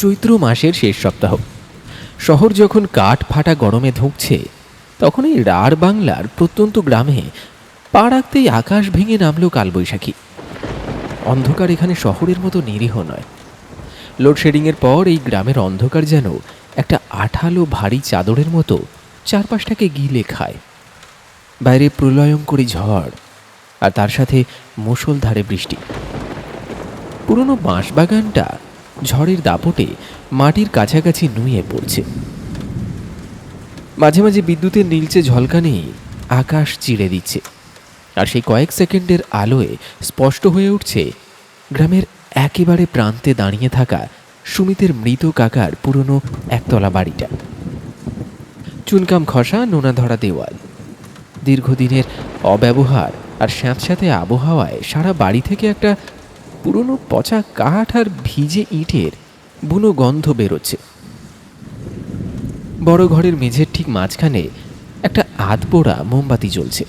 চৈত্র মাসের শেষ সপ্তাহ। শহর যখন কাঠ ফাটা গরমে ধুঁকছে, তখন এই রাঢ় বাংলার প্রত্যন্ত গ্রামে পা রাখতেই আকাশ ভেঙে নামল কালবৈশাখী। অন্ধকার এখানে শহরের মতো নিরীহ নয়। লোডশেডিংয়ের পর এই গ্রামের অন্ধকার যেন একটা আঠালো ভারী চাদরের মতো চারপাশটাকে গিলে খায়। বাইরে প্রলয়ঙ্করী ঝড়, আর তার সাথে মুষলধারে বৃষ্টি। পুরনো বাঁশবাগানটা ঝড়ের দাপটে মাটির কাছাকাছি নুয়ে পড়ছে। মাঝে মাঝে বিদ্যুতের নীলচে ঝলকানি আকাশ চিড়ে দিচ্ছে, আর সেই কয়েক সেকেন্ডের আলোয় স্পষ্ট হয়ে উঠছে গ্রামের একেবারে প্রান্তে দাঁড়িয়ে থাকা সুমিতের মৃত কাকার পুরনো একতলা বাড়িটা। চুনকাম খসা, নোনা ধরা দেওয়াল, দীর্ঘদিনের অব্যবহার আর স্যাঁতস্যাঁতে আবহাওয়ায় সারা বাড়ি থেকে একটা পুরনো পচা কাঠ আর ভিজে ইটের বুনো গন্ধ বেরোচ্ছে। বড় ঘরের মেঝের ঠিক মাঝখানে একটা আধপোড়া মোমবাতি জ্বলছে।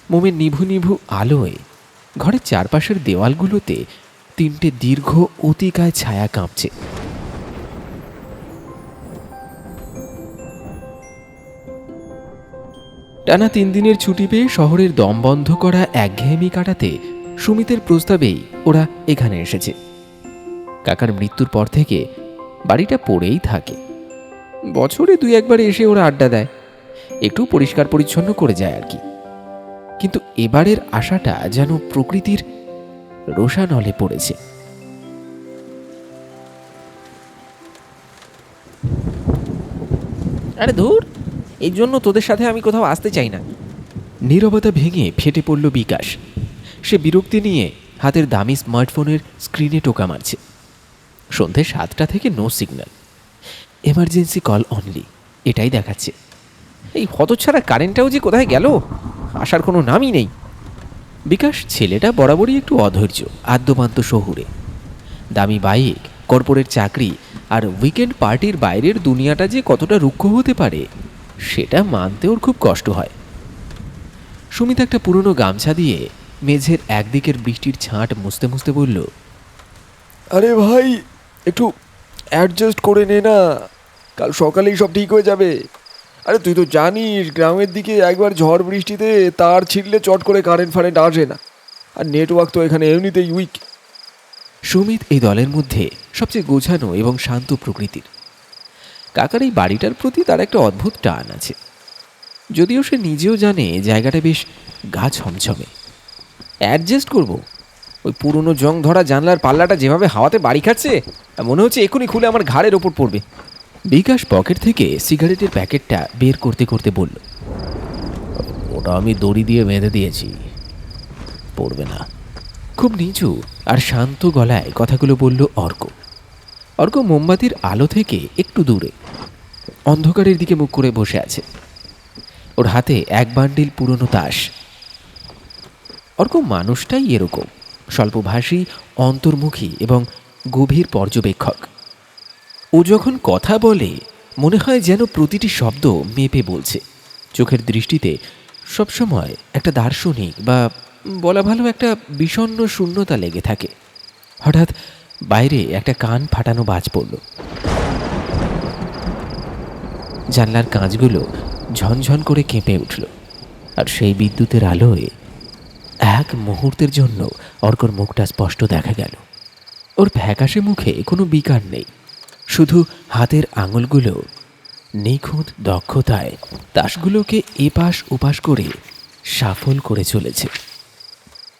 মোমের নিভু নিভু আলোয় ঘরের চারপাশের দেওয়ালগুলোতে তিনটে দীর্ঘ অতিকায় ছায়া কাঁপছে। টানা 3 দিনের ছুটি পেয়ে শহরের দম বন্ধ করা একঘেয়েমি কাটাতে সুমিতের প্রস্তাবেই ওরা এখানে এসেছে। কাকার মৃত্যুর পর থেকে বাড়িটা পড়েই থাকে। বছরে 2-1বার এসে ওরা আড্ডা দেয়, একটু পরিষ্কার পরিচ্ছন্ন করে যায় আর কি। কিন্তু এবারের আশাটা যেন প্রকৃতির রোষানলে পড়েছে। আরে ধুর, এই জন্য তোদের সাথে আমি কোথাও আসতে চাই না। নীরবতা ভেঙে ফেটে পড়ল বিকাশ। সে বিরক্তি নিয়ে হাতের দামি স্মার্টফোনের স্ক্রিনে টোকা মারছে। সন্ধে 7টা থেকে no signal, emergency call only, এটাই দেখাচ্ছে। এই হতচ্ছাড়া কারেন্টটাও যে কোথায় গেল, আসার কোনো নামই নেই। বিকাশ ছেলেটা বরাবরই একটু অধৈর্য, আদ্যপান্ত শহুরে। দামি বাইক, কর্পোরেট চাকরি আর উইকেন্ড পার্টির বাইরের দুনিয়াটা যে কতটা রুক্ষ হতে পারে সেটা মানতে ওর খুব কষ্ট হয়। সুমিত একটা পুরনো গামছা দিয়ে মেঝের একদিকের বৃষ্টির ছাঁট মুছতে মুছতে বলল, আরে ভাই, একটু অ্যাডজাস্ট করে নে না, কাল সকালেই সব ঠিক হয়ে যাবে। আরে তুই তো জানিস গ্রামের দিকে একবার ঝড় বৃষ্টিতে তার ছিঁড়লে চট করে কারেন্ট ফারেন্ট আসে না, আর নেটওয়ার্ক তো এখানে এমনিতেই উইক। সুমিত এই দলের মধ্যে সবচেয়ে গোছানো এবং শান্ত প্রকৃতির। কাকার এই বাড়িটার প্রতি তার একটা অদ্ভুত টান আছে, যদিও সে নিজেও জানে জায়গাটা বেশ গা ছমছমে। অ্যাডজাস্ট করব? ওই পুরনো জং ধরা জানলার পাল্লাটা যেভাবে হাওয়াতে বাড়ি খাচ্ছে, মনে হচ্ছে এক্ষুনি খুলে আমার ঘাড়ের ওপর পড়বে। বিকাশ পকেট থেকে সিগারেটের প্যাকেটটা বের করতে করতে বলল, ওটা আমি দড়ি দিয়ে বেঁধে দিয়েছি, পড়বে না। খুব নিচু আর শান্ত গলায় কথাগুলো বলল অর্ক। অর্ক মোমবাতির আলো থেকে একটু দূরে অন্ধকারের দিকে মুখ করে বসে আছে। ওর হাতে এক বান্ডিল পুরনো তাস। অর্ক মানুষটাই এরকম, স্বল্পভাষী, অন্তর্মুখী এবং গভীর পর্যবেক্ষক। ও যখন কথা বলে মনে হয় যেন প্রতিটি শব্দ মেপে বলছে। চোখের দৃষ্টিতে সবসময় একটা দার্শনিক বা বলা ভালো একটা বিষণ্ণ শূন্যতা লেগে থাকে। হঠাৎ বাইরে একটা কান ফাটানো বাজ পড়ল। জানলার কাঁচগুলো ঝনঝন করে কেঁপে উঠল, আর সেই বিদ্যুতের আলোয় এক মুহূর্তের জন্য অর্কর মুখটা স্পষ্ট দেখা গেল। ওর ফ্যাকাশে মুখে কোনো বিকার নেই, শুধু হাতের আঙুলগুলো নিখুঁত দক্ষতায় তাসগুলোকে এপাশ ওপাশ করে সাফল করে চলেছে।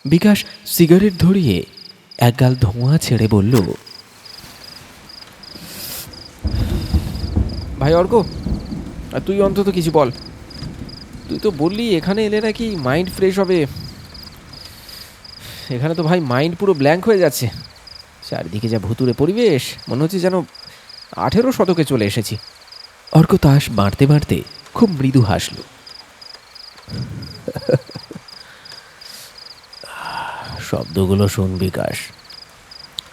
বিকাশ সিগারেট ধরিয়ে একগাল ধোঁয়া ছেড়ে বলল, ভাই অর্ক, আর তুই অন্তত কিছু বল। তুই তো বললি এখানে এলে নাকি মাইন্ড ফ্রেশ হবে। এখানে তো ভাই মাইন্ড পুরো ব্ল্যাঙ্ক হয়ে যাচ্ছে। চারিদিকে যা ভুতুড়ে পরিবেশ, মনে হচ্ছে যেন 18 শতকে চলে এসেছি। অর্ক তাস বাঁটতে বাঁটতে খুব মৃদু হাসল। শব্দগুলো শুন বিকাশ,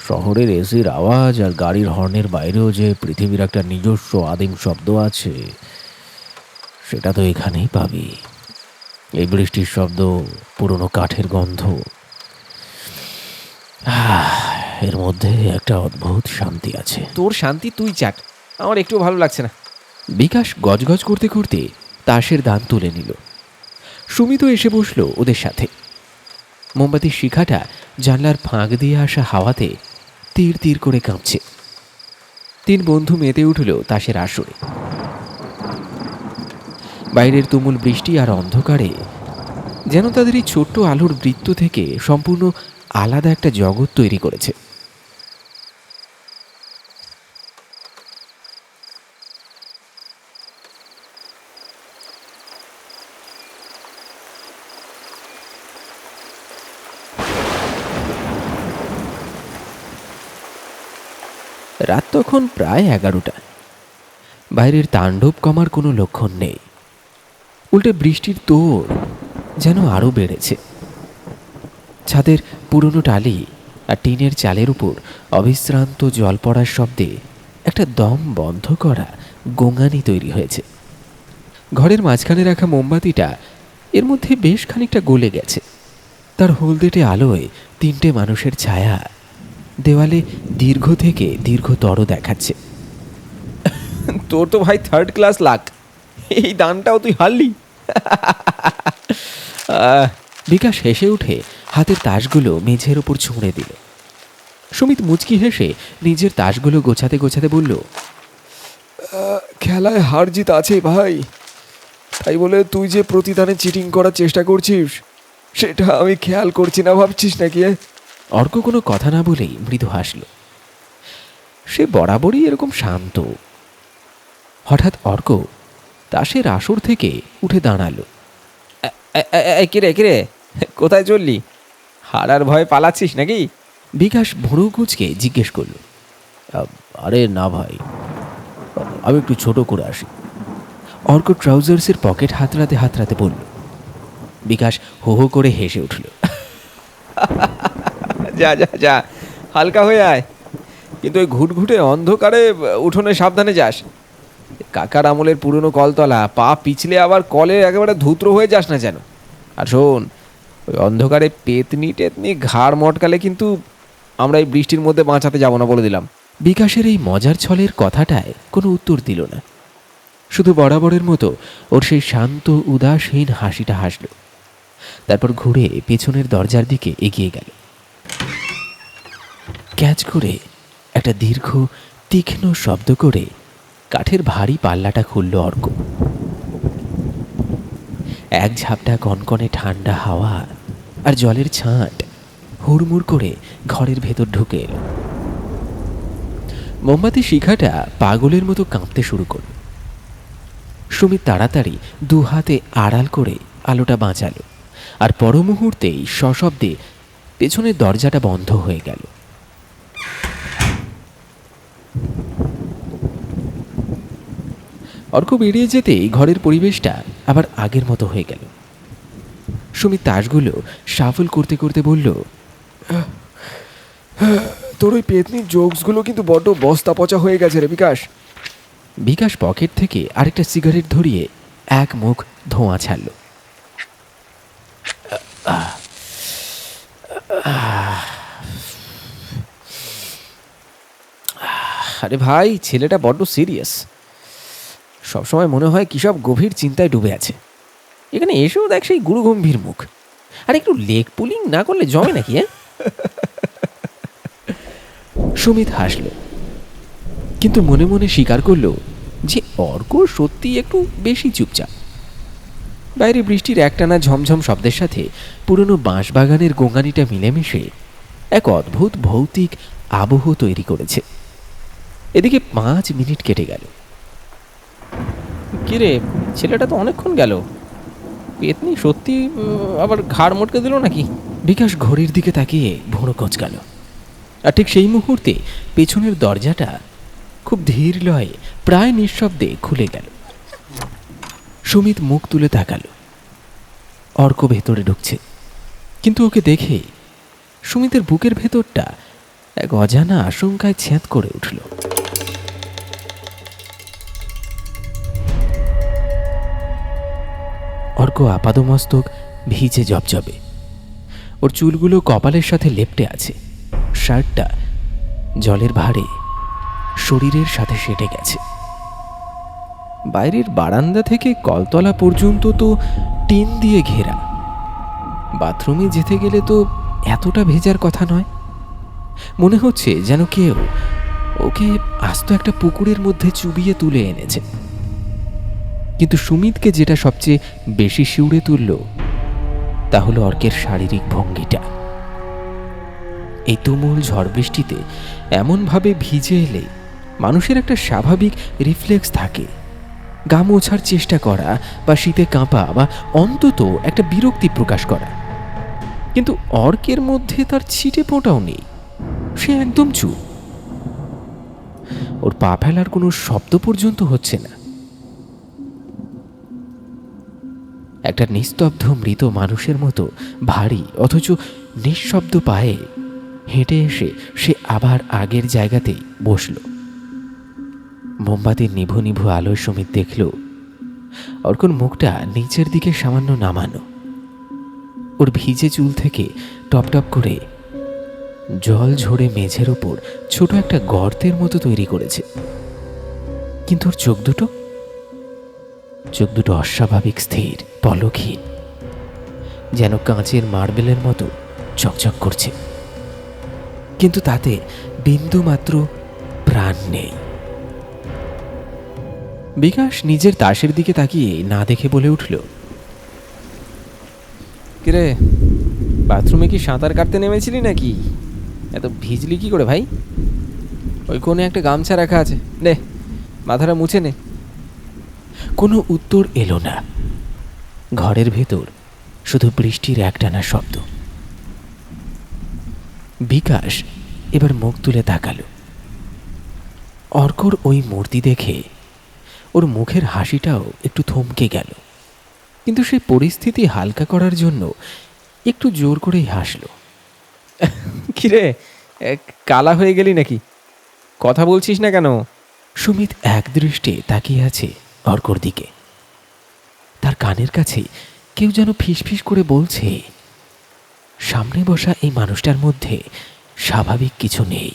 শহরের এসির আওয়াজ আর গাড়ির হর্নের বাইরেও যে পৃথিবীর একটা নিজস্ব আদিম শব্দ আছে, সেটা তো এখানেই পাবি। এই বৃষ্টির শব্দ, পুরনো কাঠের গন্ধ, এর মধ্যে একটা অদ্ভুত শান্তি আছে। তোর শান্তি তুই চাট, আমার একটু ভালো লাগছে না। বিকাশ গজগজ করতে করতে তাসের দান তুলে নিল। সুমিতও এসে বসল ওদের সাথে। মোমবাতির শিখাটা জানলার ফাঁক দিয়ে আসা হাওয়াতে তীর তীর করে কাঁপছে। তিন বন্ধু মেতে উঠল তাসের আসরে। বাইরের তুমুল বৃষ্টি আর অন্ধকারে যেন তাদের এই ছোট্ট আলোর বৃত্ত থেকে সম্পূর্ণ আলাদা একটা জগৎ তৈরি করেছে। রাত তখন প্রায় 11টা। বাইরের তাণ্ডব কমার কোনো লক্ষণ নেই, উল্টে বৃষ্টির তোড় যেন আরও বেড়েছে। ছাদের পুরনো টালি আর টিনের চালের উপর অবিশ্রান্ত জল পড়ার শব্দে একটা দম বন্ধ করা গোঙানি তৈরি হয়েছে। ঘরের মাঝখানে রাখা মোমবাতিটা এর মধ্যে বেশ খানিকটা গলে গেছে। তার হলদেটে আলোয় তিনটে মানুষের ছায়া দেওয়ালে দীর্ঘ থেকে দীর্ঘতর দেখাচ্ছে। তোর তো ভাই 3rd ক্লাস লাক, এই দানটাও তুই হারলি। বিকাশ হেসে উঠে হাতের তাসগুলো মেঝের ওপর ছুঁড়ে দিল। সুমিত মুচকি হেসে নিজের তাসগুলো গোছাতে গোছাতে বলল, খেলায় হার জিত আছে ভাই, তাই বলে তুই যে প্রতিদানে চিটিং করার চেষ্টা করছিস সেটা আমি খেয়াল করছি না ভাবছিস নাকি? অর্ক কোনো কথা না বলেই মৃদু হাসল। সে বরাবরই এরকম শান্ত। হঠাৎ অর্ক তাসের আসর থেকে উঠে দাঁড়ালো। কিরে কিরে, কোথায় চললি? হারার ভয়ে পালাচ্ছিস নাকি? বিকাশ ভুরু কুঁচকে জিজ্ঞেস করল। আরে না ভাই, আমি একটু ছোট করে আসি। অর্ক ট্রাউজার্সের পকেট হাতড়াতে হাতড়াতে বলল। বিকাশ হো হো করে হেসে উঠল। যা যা যা, হালকা হয়ে আয়, কিন্তু ওই ঘুটঘুটে অন্ধকারে উঠোনে সাবধানে যাস। কাকার আমলের পুরনো কলতলা, পা পিছলে আবার কলে একেবারে ধুত্র হয়ে যাস না যেন। আর শোন, ওই অন্ধকারে পেতনি টেতনি ঘাড় মটকালে কিন্তু আমরা এই বৃষ্টির মধ্যে বাঁচাতে যাব না, বলে দিলাম। বিকাশের এই মজার ছলের কথাটায় কোনো উত্তর দিল না, শুধু বরাবরের মতো ওর সেই শান্ত উদাসীন হাসিটা হাসল। তারপর ঘুরে পেছনের দরজার দিকে এগিয়ে গেল। ক্যাচ করে একটা দীর্ঘ তীক্ষ্ণ শব্দ করে কাঠের ভারী পাল্লাটা খুলল অর্ক। এক ঝাপটা কনকনে ঠান্ডা হাওয়া আর জলের ছাঁট হুড়মুড় করে ঘরের ভেতর ঢুকে এলো। মোমবাতি শিখাটা পাগলের মতো কাঁপতে শুরু করল। সুমিত তাড়াতাড়ি দু হাতে আড়াল করে আলোটা বাঁচালো, আর পর মুহূর্তেই সশব্দে পেছনের দরজাটা বন্ধ হয়ে গেল। অর্ক বেরিয়ে যেতেই ঘরের পরিবেশটা আবার আগের মতো হয়ে গেল। সুমিত তাসগুলো সাফল করতে করতে বলল, তোর ওই পেতনির জোকসগুলো কিন্তু বড্ড বস্তা পচা হয়ে গেছে রে বিকাশ। বিকাশ পকেট থেকে আরেকটা সিগারেট ধরিয়ে এক মুখ ধোঁয়া ছাড়ল। আরে ভাই, ছেলেটা বড্ড সিরিয়াস। সবসময় মনে হয় কী সব গভীর চিন্তায় ডুবে আছে। এখানে এসেও দেখ সেই গুরু গম্ভীর মুখ। আর একটু লেগ পুলিং না করলে জমে নাকি? হ্যাঁ, সুমিত হাসল, কিন্তু মনে মনে স্বীকার করল যে অর্ক সত্যি একটু বেশি চুপচাপ। বাইরে বৃষ্টির একটানা ঝমঝম শব্দের সাথে পুরনো বাঁশবাগানের গোঙানিটা মিলেমিশে এক অদ্ভুত ভৌতিক আবহ তৈরি করেছে। এদিকে 5 মিনিট কেটে গেল। কিরে, ছেলেটা তো অনেকক্ষণ গেল। পেতনি সত্যি আবার ঘাড় মটকে দিল নাকি? বিকাশ ঘড়ির দিকে তাকিয়ে ভোঁড়ো কচকাল। আর ঠিক সেই মুহূর্তে পেছনের দরজাটা খুব ধীর লয়ে প্রায় নিঃশব্দে খুলে গেল। সুমিত মুখ তুলে তাকালো। অর্ক ভেতরে ঢুকছে, কিন্তু ওকে দেখে সুমিতের বুকের ভেতরটা এক অজানা আশঙ্কায় ছ্যাঁত করে উঠল। অর্ক আপাদমস্তক ভিজে জবজবে। ওর চুলগুলো কপালের সাথে লেপ্টে আছে, শার্টটা জলের ভারে শরীরের সাথে সেটে গেছে। বাইরের বারান্দা থেকে কলতলা পর্যন্ত তো টিন দিয়ে ঘেরা। বাথরুমে যেতে গেলে তো এতটা ভেজার কথা নয়। মনে হচ্ছে যেন কেউ ওকে আস্ত একটা পুকুরের মধ্যে চুবিয়ে তুলে এনেছে। কিন্তু সুমিতকে যেটা সবচেয়ে বেশি শিউরে তুলল তা হলো অর্কের শারীরিক ভঙ্গিটা। এই তুমুল ঝড় বৃষ্টিতে এমনভাবে ভিজে এলে মানুষের একটা স্বাভাবিক রিফ্লেক্স থাকে, গা মোছার চেষ্টা করা বা শীতে কাঁপা বা অন্তত একটা বিরক্তি প্রকাশ করা। কিন্তু অর্কের মধ্যে তার ছিটে ফোঁটাও নেই। সে একদম চুপ। ওর পা ফেলার কোনো শব্দ পর্যন্ত হচ্ছে না। একটা নিস্তব্ধ মৃত মানুষের মতো ভারী অথচ নিঃশব্দ পায়ে হেঁটে এসে সে আবার আগের জায়গাতেই বসল। মোমবাতির নিভু নিভু আলোয় সুমিত দেখল অর্কর মুখটা নিচের দিকে সামান্য নামানো। ওর ভিজে চুল থেকে টপ টপ করে জল ঝরে মেঝের ওপর ছোট একটা গর্তের মতো তৈরি করেছে। কিন্তু ওর চোখ দুটো অস্বাভাবিক স্থির, পলকহীন, যেন কাঁচের মার্বেলের মতো চকচক করছে। কিন্তু তাতে বিন্দু মাত্র প্রাণ নেই। বিকাশ নিজের তাসের দিকে তাকিয়ে না দেখে বলে উঠল, কিরে, বাথরুমে কি সাঁতার কাটতে নেমেছিলি নাকি? এত ভিজলি কি করে ভাই? ওই কোণে একটা গামছা রাখা আছে, নে মাথাটা মুছে নে। কোনো উত্তর এলো না। ঘরের ভেতর শুধু বৃষ্টির একটানা শব্দ। বিকাশ এবার মুখ তুলে তাকালো। অর্কর ওই মূর্তি দেখে ওর মুখের হাসিটাও একটু থমকে গেল। কিন্তু সেই পরিস্থিতি হালকা করার জন্য একটু জোর করেই হাসল। কিরে, কালা হয়ে গেলি নাকি? কথা বলছিস না কেন? সুমিত একদৃষ্টে তাকিয়ে আছে অর্কর দিকে। তার কানের কাছে কেউ যেন ফিসফিস করে বলছে, সামনে বসা এই মানুষটার মধ্যে স্বাভাবিক কিছু নেই।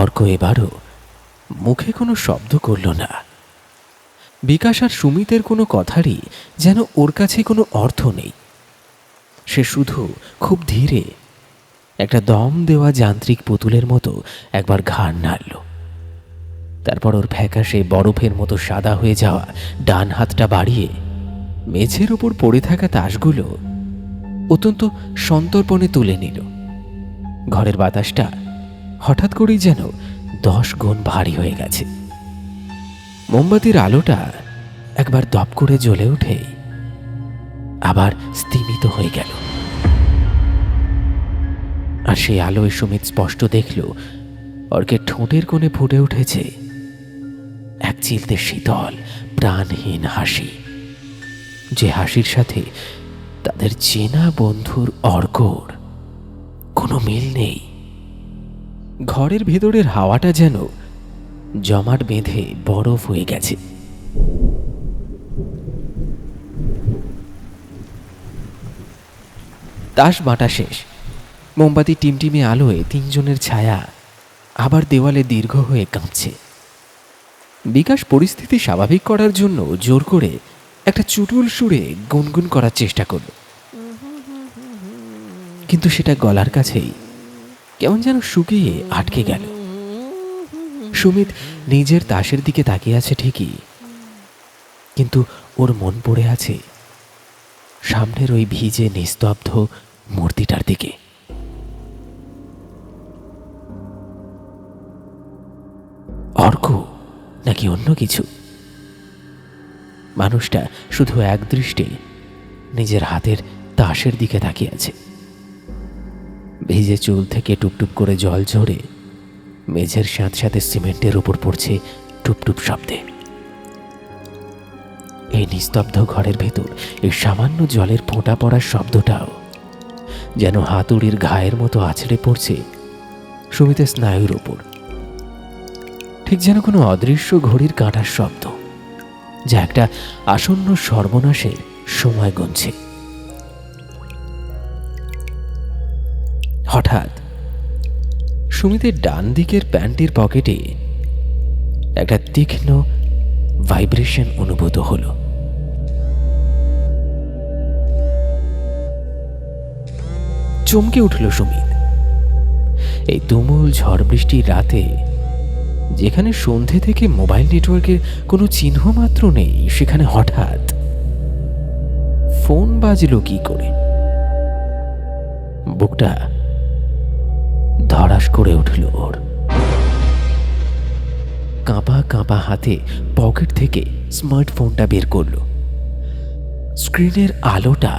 অর্ক এবারও মুখে কোনো শব্দ করল না। বিকাশ আর সুমিতের কোনো কথারই যেন ওর কাছে কোনো অর্থ নেই। সে শুধু খুব ধীরে একটা দম দেওয়া যান্ত্রিক পুতুলের মতো একবার ঘাড় নাড়ল। তারপর ওর ফ্যাকাশে বরফের মতো সাদা হয়ে যাওয়া ডান হাতটা বাড়িয়ে মেঝের ওপর পড়ে থাকা তাসগুলো অত্যন্ত সন্তর্পণে তুলে নিল। ঘরের বাতাসটা হঠাৎ করেই যেন 10 গুণ ভারী হয়ে গেছে। মোমবাতির আলোটা একবার দপ করে জ্বলে উঠে আবার স্তিমিত হয়ে গেল। আর সেই আলোয় সুমিত স্পষ্ট দেখল অর্কের ঠোঁটের কোণে ফুটে উঠেছে এক চিলতে শীতল প্রাণহীন হাসি, যে হাসির সাথে তাদের চেনা বন্ধুর অর্কর কোনো মিল নেই। ঘরের ভেতরের হাওয়াটা যেন জমাট বেঁধে বরফ হয়ে গেছে। তাস বাটা শেষ। মোমবাতি টিমটিমে আলোয় তিনজনের ছায়া আবার দেওয়ালে দীর্ঘ হয়ে কাঁপছে। বিকাশ পরিস্থিতি স্বাভাবিক করার জন্য জোর করে একটা চুটুল সুরে গুনগুন করার চেষ্টা করল, কিন্তু সেটা গলার কাছেই কেমন যেন শুকিয়ে আটকে গেল। সুমিত নিজের তাসের দিকে তাকিয়ে আছে ঠিকই, কিন্তু ওর মন পড়ে আছে সামনের ওই ভিজে নিস্তব্ধ মূর্তিটার দিকে। অর্ক নাকি অন্য কিছু? মানুষটা শুধু একদৃষ্টে নিজের হাতের তাসের দিকে তাকিয়ে আছে। ভিজে চুল থেকে টুপটুপ করে জল ঝরে মেঝের সাথে সাথে সিমেন্টের উপর পড়ছে টুপটুপ শব্দে। এই নিস্তব্ধ ঘরের ভেতর এই সামান্য জলের ফোঁটা পড়ার শব্দটাও যেন হাতুড়ির ঘায়ের মতো আছড়ে পড়ছে সুমিতের স্নায়ুর ওপর, ঠিক যেন কোনো অদৃশ্য ঘড়ির কাঁটার শব্দ, যা একটা আসন্ন সর্বনাশের সময় গুনছে। হঠাৎ সুমিতের ডান দিকের প্যান্টের পকেটে একটা তীক্ষ্ণ ভাইব্রেশন অনুভূত হলো। চমকে উঠল সুমিত। এই তুমুল ঝড় বৃষ্টির রাতে, যেখানে সন্ধে থেকে মোবাইল নেটওয়ার্কের কোনো চিহ্ন মাত্র নেই, সেখানে হঠাৎ ফোন বাজলো কি করে? বুকটা ধড়াস করে উঠল ওর। কাঁপা কাঁপা হাতে পকেট থেকে স্মার্টফোনটা বের করলো। স্ক্রিনের আলোটা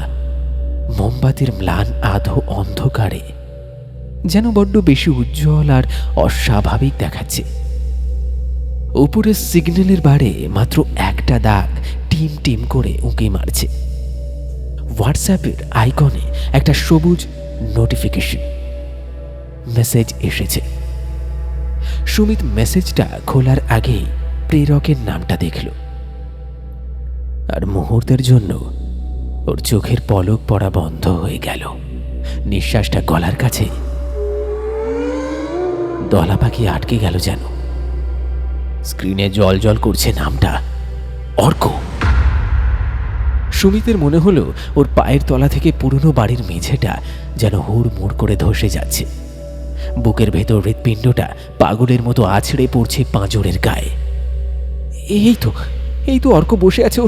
মোমবাতির ম্লান আধো অন্ধকারে যেন বড্ড বেশি উজ্জ্বল আর অস্বাভাবিক দেখাচ্ছে। উপরে সিগন্যালের বারে মাত্র একটা দাগ টিম টিম করে উঁকি মারছে। হোয়াটসঅ্যাপের আইকনে একটা সবুজ নোটিফিকেশন মেসেজ এসেছে। সুমিত মেসেজটা খোলার আগেই প্রেরকের নামটা দেখল, আর মুহূর্তের জন্য ওর চোখের পলক পড়া বন্ধ হয়ে গেল। নিঃশ্বাসটা গলার কাছে দলা পাখি আটকে গেল যেন। স্ক্রিনে জল জল করছে নামটা, অর্ক। সুমিতের মনে হলো ওর পায়ের তলা থেকে পুরনো বাড়ির মেঝেটা যেন হুড়মুড় করে ধসে যাচ্ছে। বুকের ভেতর হৃৎপিণ্ডটা পাগলের মতো আছড়ে পড়ছে পাঁজরের গায়ে। এই তো অর্ক বসে আছে, ও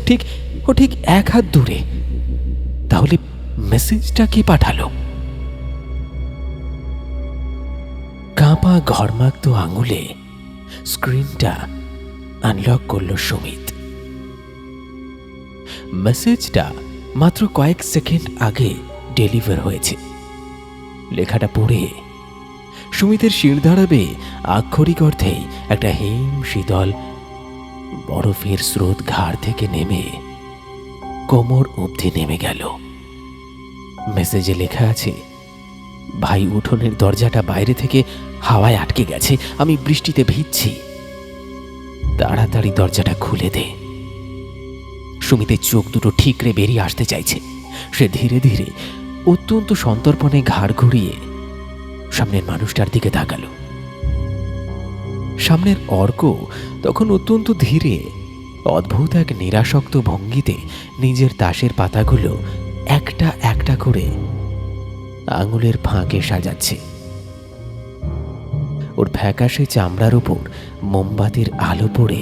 ঠিক এক হাত দূরে। তাহলে মেসেজটা কি পাঠালো? কাঁপা ঘর্মাক্ত আঙুলে স্ক্রিনটা আনলক করল সুমিত। মেসেজটা মাত্র কয়েক সেকেন্ড আগে ডেলিভার হয়েছে। লেখাটা পড়ে সুমিতের শিরদাঁড়া বেয়ে আক্ষরিক অর্থেই একটা হিম শীতল বরফের স্রোত ঘাড় থেকে নেমে কোমর অবধি নেমে গেল। মেসেজে লেখা আছে, ভাই উঠোনের দরজাটা বাইরে থেকে হাওয়ায় আটকে গেছে, আমি বৃষ্টিতে ভিজছি, তাড়াতাড়ি দরজাটা খুলে দে। সুমিতের চোখ দুটো ঠিকরে বেরিয়ে আসতে চাইছে। সে ধীরে ধীরে অত্যন্ত সন্তর্পণে ঘাড় ঘুরিয়ে সামনের মানুষটার দিকে তাকালো। সামনের অর্ক তখন অত্যন্ত ধীরে, অদ্ভুত এক নিরাসক্ত ভঙ্গিতে নিজের তাসের পাতাগুলো একটা একটা করে আঙুলের ফাঁকে সাজাচ্ছে। ওর ফ্যাকাশে চামড়ার উপর মোমবাতির আলো পড়ে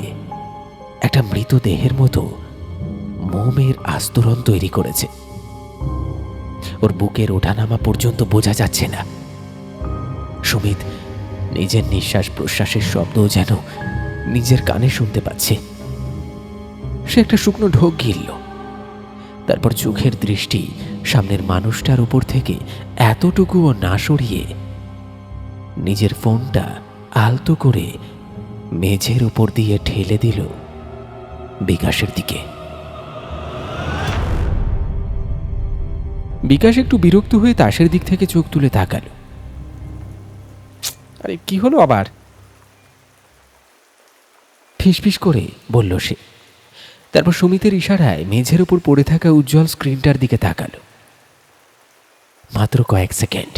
একটা মৃতদেহের মতো মোমের আস্তরণ তৈরি করেছে। ওর বুকের ওঠানামা পর্যন্ত বোঝা যাচ্ছে না। সুমিত নিজের নিঃশ্বাস প্রশ্বাসের শব্দ যেন নিজের কানে শুনতে পাচ্ছে। সে একটা শুকনো ঢোক গিলল, তারপর চোখের দৃষ্টি সামনের মানুষটার উপর থেকে এতটুকুও না সরিয়ে নিজের ফোনটা আলতো করে মেঝের উপর দিয়ে ঠেলে দিল বিকাশের দিকে। বিকাশ একটু বিরক্ত হয়ে তাসের দিক থেকে চোখ তুলে তাকালো। আরে কি হলো আবার? ফিসফিস করে বলল সে। তারপর সুমিতের ইশারায় মেঝের উপর পড়ে থাকা উজ্জ্বল স্ক্রিনটার দিকে তাকালো। মাত্র কয়েক সেকেন্ড।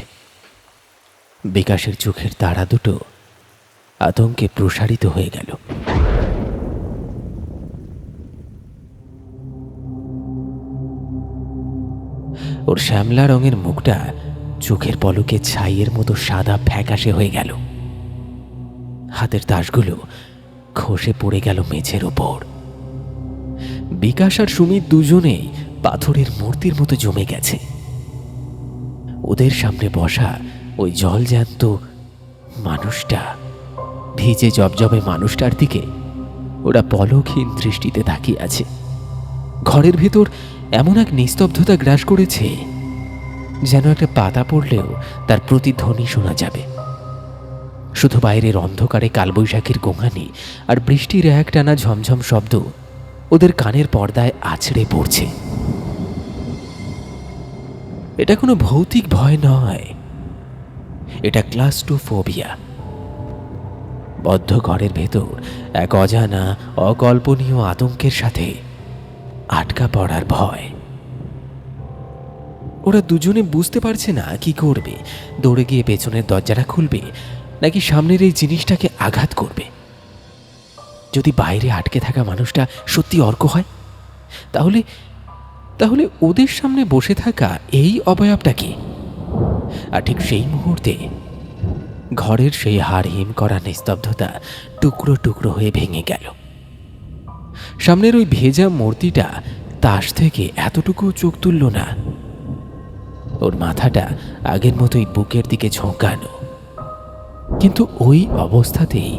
বিকাশের চোখের তারা দুটো আতঙ্কে প্রসারিত হয়ে গেল। ওর শ্যামলা রঙের মুখটা চোখের পলকে ছাইয়ের মতো সাদা ফ্যাকাশে হয়ে গেল। হাতের তাসগুলো খসে পড়ে গেল মেঝের ওপর। বিকাশ আর সুমিত দুজনেই পাথরের মূর্তির মতো জমে গেছে। ওদের সামনে বসা ওই জলজ্যান্ত মানুষটা, ভিজে জবজবে মানুষটার দিকে ওরা পলকহীন দৃষ্টিতে তাকিয়ে আছে। ঘরের ভেতর এমন এক নিস্তব্ধতা গ্রাস করেছে যেন একটা পাতা পড়লেও তার প্রতিধ্বনি শোনা যাবে। শুধু বাইরের অন্ধকারে কালবৈশাখীর গোঙানি আর বৃষ্টির একটানা ঝমঝম শব্দ ওদের কানের পর্দায় আছড়ে পড়ছে। এটা কোনো ভৌতিক ভয় নয়, এটা ক্লাস্ট্রোফোবিয়া। বদ্ধ ঘরের ভেতর এক অজানা অকল্পনীয় আতঙ্কের সাথে আটকা পড়ার ভয়। ওরা দুজনে বুঝতে পারছে না কি করবে, দৌড়ে গিয়ে পেছনের দরজাটা খুলবে নাকি সামনের এই জিনিসটাকে আঘাত করবে। যদি বাইরে আটকে থাকা মানুষটা সত্যি অর্ক হয়, তাহলে তাহলে ওদের সামনে বসে থাকা এই অবয়বটা কি? আর ঠিক সেই মুহূর্তে ঘরের সেই হাড় হিম করা নিস্তব্ধতা টুকরো টুকরো হয়ে ভেঙে গেল। সামনের ওই ভেজা মূর্তিটা তাস থেকে এতটুকু চোখ তুলল না। ওর মাথাটা আগের মতোই বুকের দিকে ঝোঁকানো, কিন্তু ওই অবস্থাতেই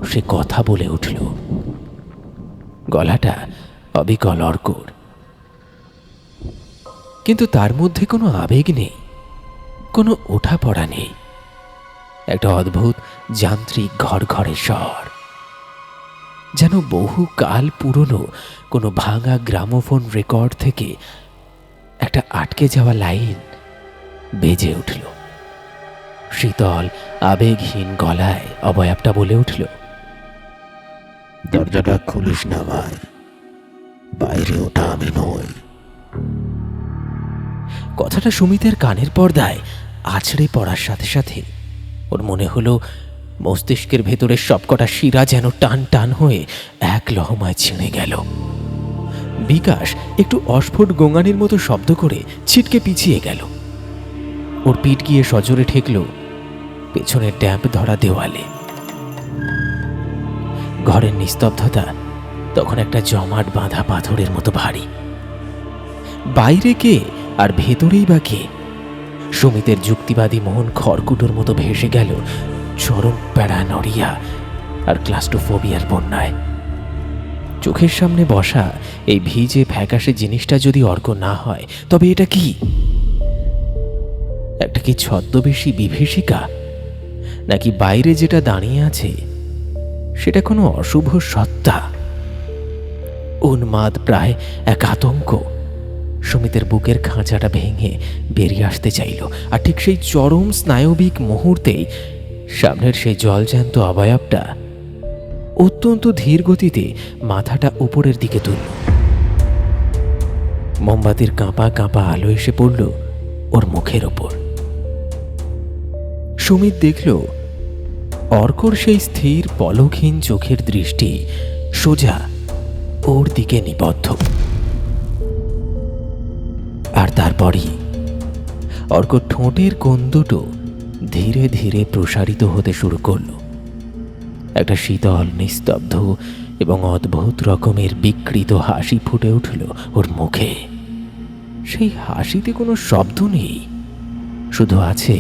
সে কথা বলে উঠল। গলাটা অবিকল অর্কর, কিন্তু তার মধ্যে কোনো আবেগ নেই, কোনো ওঠা পড়া নেই। একটা অদ্ভুত যান্ত্রিক ঘর ঘরের স্বর, যেন বহু কাল পুরনো কোনো ভাঙা গ্রামোফোন রেকর্ড থেকে একটা আটকে যাওয়া লাইন বেজে উঠল। শীতল আবেগহীন গলায় অবয়বটা বলে উঠল, দরজাটা খুলিস না ভাই, বাইরে ওটা আমি নই। কথাটা সুমিতের কানের পর্দায় আছড়ে পড়ার সাথে সাথে ওর মনে হলো মস্তিষ্কের ভেতরের সবকটা শিরা যেন টান টান হয়ে এক লহমায় ছিঁড়ে গেল। বিকাশ একটু অস্ফুট গোঙানির মতো শব্দ করে ছিটকে পিছিয়ে গেল। ওর পিঠ গিয়ে সজোরে ঠেকল পেছনের ড্যাম্প ধরা দেওয়ালে। ঘরের নিস্তব্ধতা তখন একটা জমাট বাঁধা পাথরের মতো ভারী। বাইরে কে আর ভেতরেই বা কে? সুমিতের যুক্তিবাদী মন খড়কুটোর মতো ভেসে গেল চরম প্যারানরিয়া আর ক্লাস্ট্রোফোবিয়ার বন্যায়। চোখের সামনে বসা এই ভিজে ফ্যাকাশে জিনিসটা যদি অর্ক না হয়, তবে এটা কি? একটা কি ছদ্মবেশী বিভীষিকা, নাকি বাইরে যেটা দাঁড়িয়ে আছে সেটা কোনো অশুভ সত্তা? উন্মাদ প্রায় এক আতঙ্ক সুমিতের বুকের খাঁচাটা ভেঙে বেরিয়ে আসতে চাইল। আর ঠিক সেই চরম স্নায়বিক মুহূর্তেই সামনের সেই জলজ্যান্ত অবয়বটা অত্যন্ত ধীর গতিতে মাথাটা উপরের দিকে তুলল। মোমবাতির কাঁপা কাঁপা আলো এসে পড়ল ওর মুখের ওপর। সুমিত দেখল অর্কর সেই স্থির পলকহীন চোখের দৃষ্টি সোজা ওর দিকে নিবদ্ধ। আর তারপরই অর্কর ঠোঁটের কোণ দুটো ধীরে ধীরে প্রসারিত হতে শুরু করল। একটা শীতল নিস্তব্ধ এবং অদ্ভুত রকমের বিকৃত হাসি ফুটে উঠল ওর মুখে। সেই হাসিতে কোনো শব্দ নেই, শুধু আছে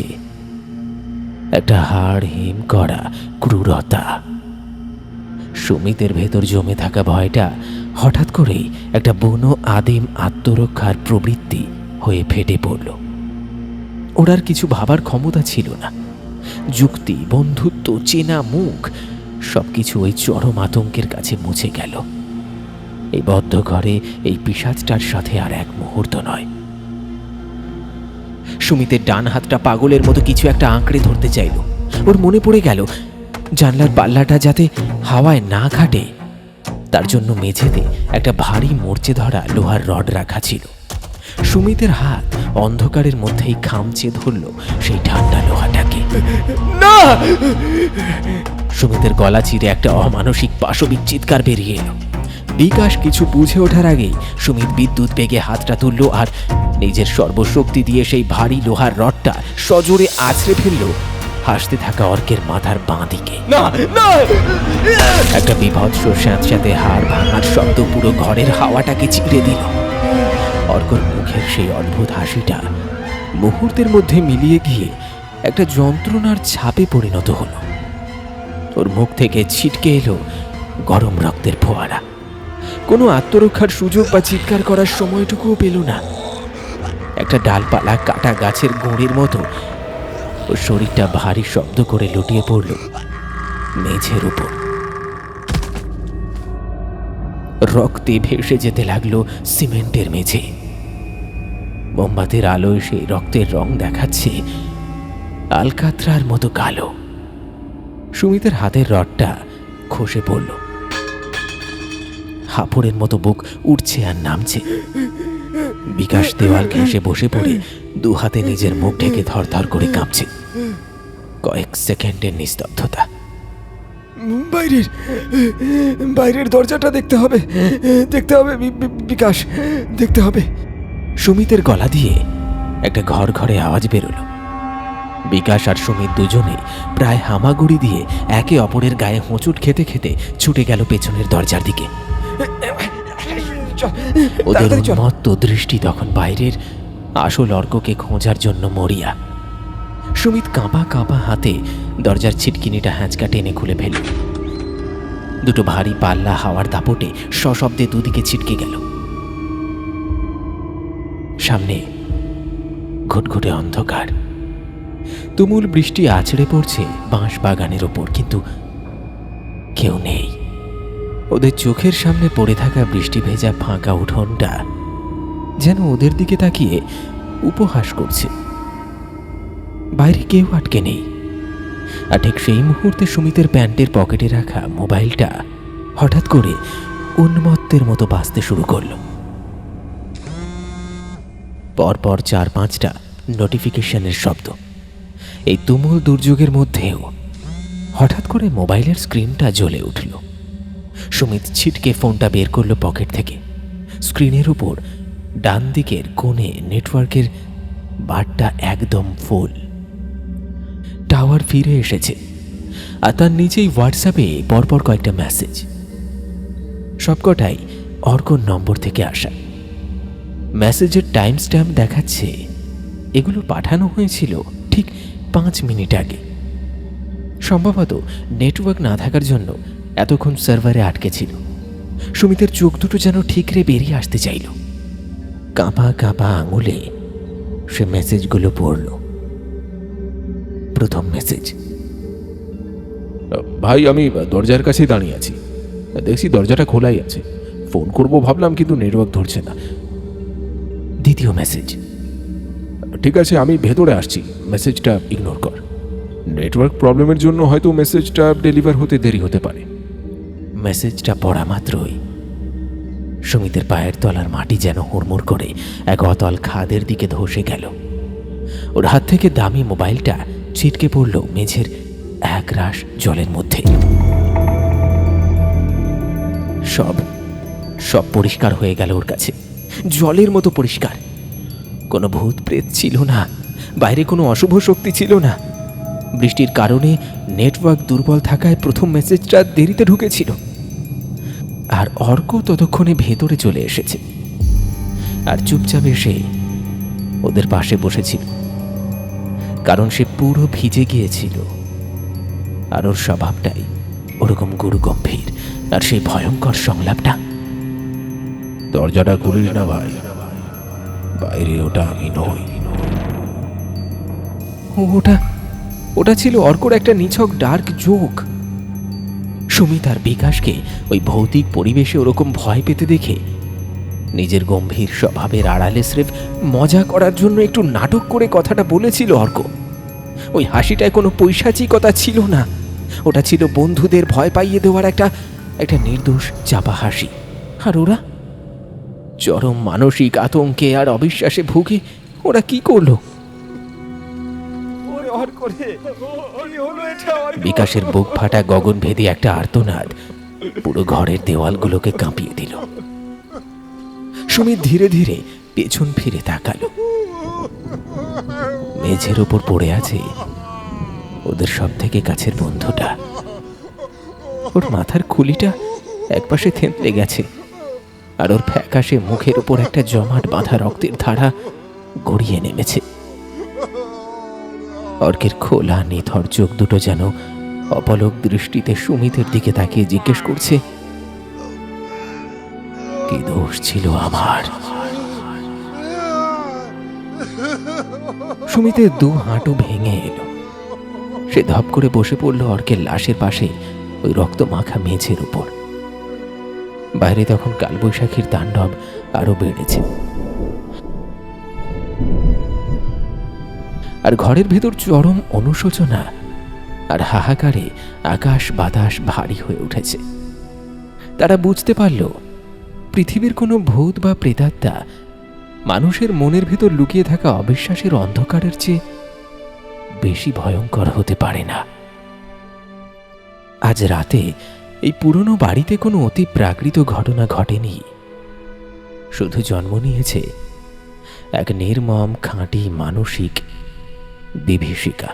একটা হাড় হিম করা ক্রূরতা। সুমিতের ভেতর জমে থাকা ভয়টা হঠাৎ করেই একটা বুনো আদিম আত্মরক্ষার প্রবৃত্তি হয়ে ফেটে পড়ল। ওর আর কিছু ভাবার ক্ষমতা ছিল না। যুক্তি, বন্ধুত্ব, চেনা মুখ সবকিছু ওই চরম আতঙ্কের কাছে মুছে গেল। এই বদ্ধ ঘরে এই পিশাচটার সাথে আর এক মুহূর্ত নয়। সুমিতের ডান হাতটা পাগলের মতো কিছু একটা আঁকড়ে ধরতে চাইল। ওর মনে পড়ে গেল জানলার পাল্লাটা যাতে হাওয়ায় না ঘাটে তার জন্য মেঝেতে একটা ভারী মরচে ধরা লোহার রড রাখা ছিল। সুমিতের হাত অন্ধকারের মধ্যেই খামচে ধরল সেই ঠান্ডা লোহাটাকে। না! সুমিতের গলা চিরে একটা অমানসিক পাশবিক চিৎকার বেরিয়ে এলো। বিকাশ কিছু বুঝে ওঠার আগেই সুমিত বিদ্যুৎ বেগে হাতটা তুলল আর নিজের সর্বশক্তি দিয়ে সেই ভারী লোহার রডটা সজোরে আছড়ে ফেলল হাসতে থাকা অর্কের মাথার বাঁ দিকে। না না! একটা বিভৎস স্যাঁতস্যাঁতে হাড় ভাঙার শব্দ পুরো ঘরের হাওয়াটাকে চিড়ে দিল। অর্কর মুখের সেই অদ্ভুত হাসিটা মুহূর্তের মধ্যে মিলিয়ে গিয়ে একটা যন্ত্রণার ছাপে পরিণত হলো। ওর মুখ থেকে ছিটকে এলো গরম রক্তের ফোয়ারা। কোনো আত্মরক্ষার সুযোগ বা চিৎকার করার সময়টুকুও পেল না। একটা ডালপালা কাটা গাছের গুঁড়ির মতো ওর শরীরটা ভারী শব্দ করে লুটিয়ে পড়ল মেঝের উপর। রক্তে ভেসে যেতে লাগলো সিমেন্টের মেঝে। মোমবাতির আলোয় সেই রক্তের রং দেখাচ্ছে আলকাত্রার মতো কালো। সুমিতের হাতের রডটা খসে পড়ল। হাঁপুড়ের মতো বুক উঠছে আর নামছে। বিকাশ দেওয়াল ঘেঁষে বসে পড়ে দু হাতে নিজের মুখ ঢেকে থরথর করে কাঁপছে। কয়েক সেকেন্ডের নিস্তব্ধতা। বাইরের বাইরের দরজাটা দেখতে হবে, বিকাশ, দেখতে হবে। সুমিতের গলা দিয়ে একটা ঘর ঘরে আওয়াজ বেরোলো। বিকাশ আর সুমিত দুজনে প্রায় হামাগুড়ি দিয়ে একে অপরের গায়ে হোঁচট খেতে খেতে ছুটে গেল পেছনের দরজার দিকে। ওদের উন্মত্ত দৃষ্টি তখন বাইরের আসল অর্ককে খোঁজার জন্য মরিয়া। সুমিত কাঁপা কাঁপা হাতে দরজার ছিটকিনিটা হ্যাঁচকা টেনে খুলে ফেলল। দুটো ভারী পাল্লা হাওয়ার দাপটে সশব্দে দুদিকে ছিটকে গেল। সামনে ঘুটঘুটে অন্ধকার। তুমুল বৃষ্টি আছড়ে পড়ছে বাঁশ বাগানের ওপর, কিন্তু কেউ নেই। ওদের চোখের সামনে পড়ে থাকা বৃষ্টি ভেজা ফাঁকা উঠোনটা যেন ওদের দিকে তাকিয়ে উপহাস করছে। বাইরে কেউ আটকে নেই। আর ঠিক সেই মুহূর্তে সুমিতের প্যান্টের পকেটে রাখা মোবাইলটা হঠাৎ করে উন্মত্তের মতো বাজতে শুরু করল। পরপর 4-5টা নোটিফিকেশনের শব্দ। এই তুমুল দুর্যোগের মধ্যেও হঠাৎ করে মোবাইলের স্ক্রিনটা জ্বলে উঠল। সুমিত ছিটকে ফোনটা বের করলো পকেট থেকে। স্ক্রিনের উপর ডান দিকের কোণে নেটওয়ার্কের বারটা একদম ফুল। টাওয়ার ফিরে এসেছে, আর তার নিচেই হোয়াটসঅ্যাপে পরপর কয়েকটা মেসেজ। সবকটাই অর্কর নম্বর থেকে আসা। মেসেজের টাইম স্ট্যাম্প দেখাচ্ছে এগুলো পাঠানো হয়েছিল ঠিক 5 মিনিট আগে। সম্ভবত নেটওয়ার্ক না থাকার জন্য এতক্ষণ সার্ভারে আটকে ছিল। সুমিতের চোখ দুটো যেন ঠিকরে বেরিয়ে আসতে চাইল। কাঁপা কাঁপা আঙুলে সে মেসেজগুলো পড়ল। প্রথম মেসেজ, ভাই আমি দরজার কাছেই দাঁড়িয়ে আছি, দেখছি দরজাটা খোলাই আছে, ফোন করব ভাবলাম কিন্তু নেটওয়ার্ক ধরছে না। দ্বিতীয় মেসেজ, ঠিক আছে আমি ভেতরে আসছি, মেসেজটা ইগনোর কর। নেটওয়ার্ক প্রবলেমের জন্য হয়তো মেসেজটা ডেলিভার হতে দেরি হতে পারে। মেসেজটা পড়া মাত্রই সুমিতের পায়ের তলার মাটি যেন হুড়মুড় করে এক অতল খাদের দিকে ধসে গেল। ওর হাত থেকে দামি মোবাইলটা ছিটকে পড়ল মেঝের এক রাশ জলের মধ্যে। সব সব পরিষ্কার হয়ে গেল ওর কাছে, জলের মতো পরিষ্কার। কোনো ভূত প্রেত ছিল না, বাইরে কোনো অশুভ শক্তি ছিল না। বৃষ্টির কারণে নেটওয়ার্ক দুর্বল থাকায় প্রথম মেসেজটা দেরিতে ঢুকেছিল। আর অর্ক ততক্ষণে ভেতরে চলে এসেছে, আর চুপচাপ এসে ওদের পাশে বসেছিল, কারণ সে পুরো ভিজে গিয়েছিল। আর ওর স্বভাবটাই ওরকম গুরু গম্ভীর। আর সেই ভয়ঙ্কর সংলাপটা, দরজাটা খুলিস না ভাই, বাইরে ওটা আমি নই। ওটা ওটা ছিল অর্কর একটা নিছক ডার্ক জোক। সুমিত আর বিকাশকে ওই ভৌতিক পরিবেশে ওরকম ভয় পেতে দেখে নিজের গম্ভীর স্বভাবের আড়ালে স্রেফ মজা করার জন্য একটু নাটক করে কথাটা বলেছিল অর্ক। ওই হাসিটায় কোনো পৈশাচিকতা ছিল না, ওটা ছিল বন্ধুদের ভয় পাইয়ে দেওয়ার একটা নির্দোষ চাপা হাসি। আর ওরা চরম মানসিক আতঙ্কে আর অবিশ্বাসে ভুগে ওরা কি করলো? বিকাশের বুক ফাটা গগনভেদী একটা আর্তনাদ পুরো ঘরের দেওয়ালগুলোকে কাঁপিয়ে দিল। সুমিত ধীরে ধীরে পেছন ফিরে তাকালো। মেঝের উপর পড়ে আছে ওদের সব থেকে কাছের বন্ধুটা। ওর মাথার খুলিটা একপাশে থেঁতলে গেছে, আর ওর ফ্যাকাশে মুখের উপর একটা জমাট বাঁধা রক্তের ধারা গড়িয়ে নেমেছে। অর্কের খোলা নিথর চোখ দুটো যেন অপলক দৃষ্টিতে সুমিতের দিকে তাকিয়ে জিজ্ঞেস করছে, কি দোষ ছিল আমার? সুমিতের দু হাঁটু ভেঙে এলো। সে ধপ করে বসে পড়ল অর্কের লাশের পাশে, ওই রক্ত মাখা মেঝের উপর। বাইরে তখন কালবৈশাখীর তাণ্ডব আরো বেড়েছে, আর ঘরের ভেতর চরম অনুশোচনা আর হাহাকারে আকাশ বাতাস ভারী হয়ে উঠেছে। তারা বুঝতে পারল পৃথিবীর কোনো ভূত বা প্রেতাত্মা মানুষের মনের ভেতর লুকিয়ে থাকা অবিশ্বাসের অন্ধকারের চেয়ে বেশি ভয়ঙ্কর হতে পারে না। আজ রাতে এই পুরনো বাড়িতে কোনো অতি প্রাকৃত ঘটনা ঘটেনি, শুধু জন্ম নিয়েছে এক নির্মম খাঁটি মানসিক বিভীষিকা,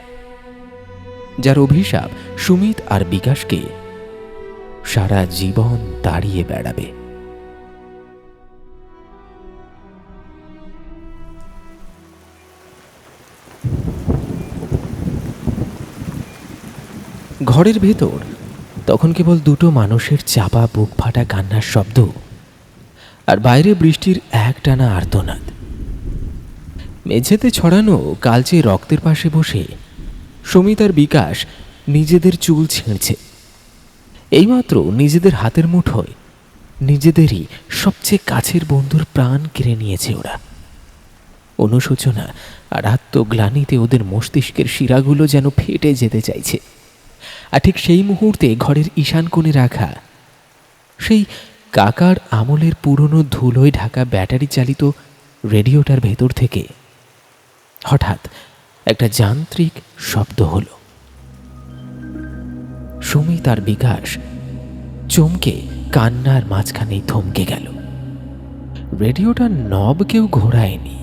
যার অভিশাপ সুমিত আর বিকাশকে সারা জীবন তাড়িয়ে বেড়াবে। ঘরের ভেতর তখন কেবল দুটো মানুষের চাপা বুক ফাটা কান্নার শব্দ, আর বাইরে বৃষ্টির একটানা আর্তনাদ। মেঝেতে ছড়ানো কালচে রক্তের পাশে বসে সুমিত আর বিকাশ নিজেদের চুল ছিঁড়ছে। এইমাত্র নিজেদের হাতের মুঠোয় নিজেদেরই সবচেয়ে কাছের বন্ধুর প্রাণ কেড়ে নিয়েছে ওরা। অনুশোচনা আর আত্মগ্লানিতে ওদের মস্তিষ্কের শিরাগুলো যেন ফেটে যেতে চাইছে। আর ঠিক সেই মুহূর্তে ঘরের ঈশান কোণে রাখা সেই কাকার আমলের পুরনো ধুলোয় ঢাকা ব্যাটারি চালিত রেডিওটার ভেতর থেকে হঠাৎ একটা যান্ত্রিক শব্দ হলো। সুমিত আর বিকাশ চমকে কান্নার মাঝখানেই থমকে গেল। রেডিওটার নব কেউ ঘোরায়নি,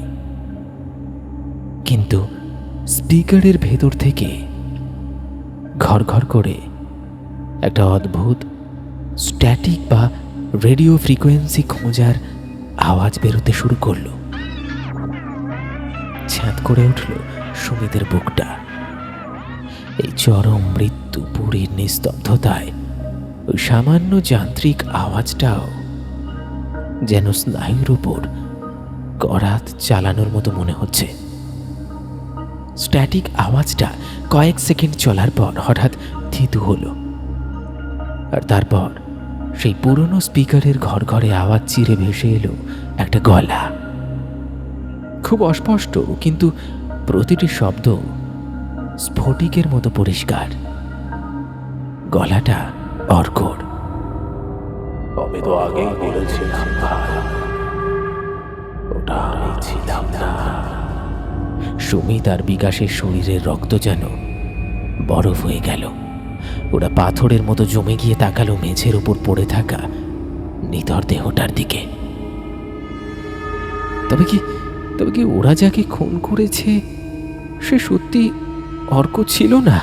কিন্তু স্পিকারের ভেতর থেকে ঘর ঘর করে একটা অদ্ভুত স্ট্যাটিক বা রেডিও ফ্রিকোয়েন্সি খোঁজার আওয়াজ বেরোতে শুরু করলো। ছ্যাঁত করে উঠল সুমিতের বুকটা। এই চরম মৃত্যুপুরীর নিস্তব্ধতায় ওই সামান্য যান্ত্রিক আওয়াজটাও যেন স্নায়ুর উপর করাত চালানোর মতো মনে হচ্ছে। স্ট্যাটিক আওয়াজটা কয়েক সেকেন্ড চলার পর হঠাৎ থিতু হলো, আর তারপর সেই পুরনো স্পিকারের ঘর ঘরে আওয়াজ চিরে ভেসে এলো একটা গলা। খুব অস্পষ্ট, কিন্তু প্রতিটি শব্দ স্ফটিকের মতো পরিষ্কার। গলাটা অর্কর। আমি তো আগেই বলেছিলাম ভাই, ওটা আমি ছিলাম না। সুমিত আর বিকাশের শরীরের রক্ত যেন বরফ হয়ে গেল। ওরা পাথরের মতো জমে গিয়ে তাকালো মেঝের উপর পড়ে থাকা নিথর দেহটার দিকে। তবে কি ওরা যাকে খুন করেছে সে সত্যি অর্ক ছিল না,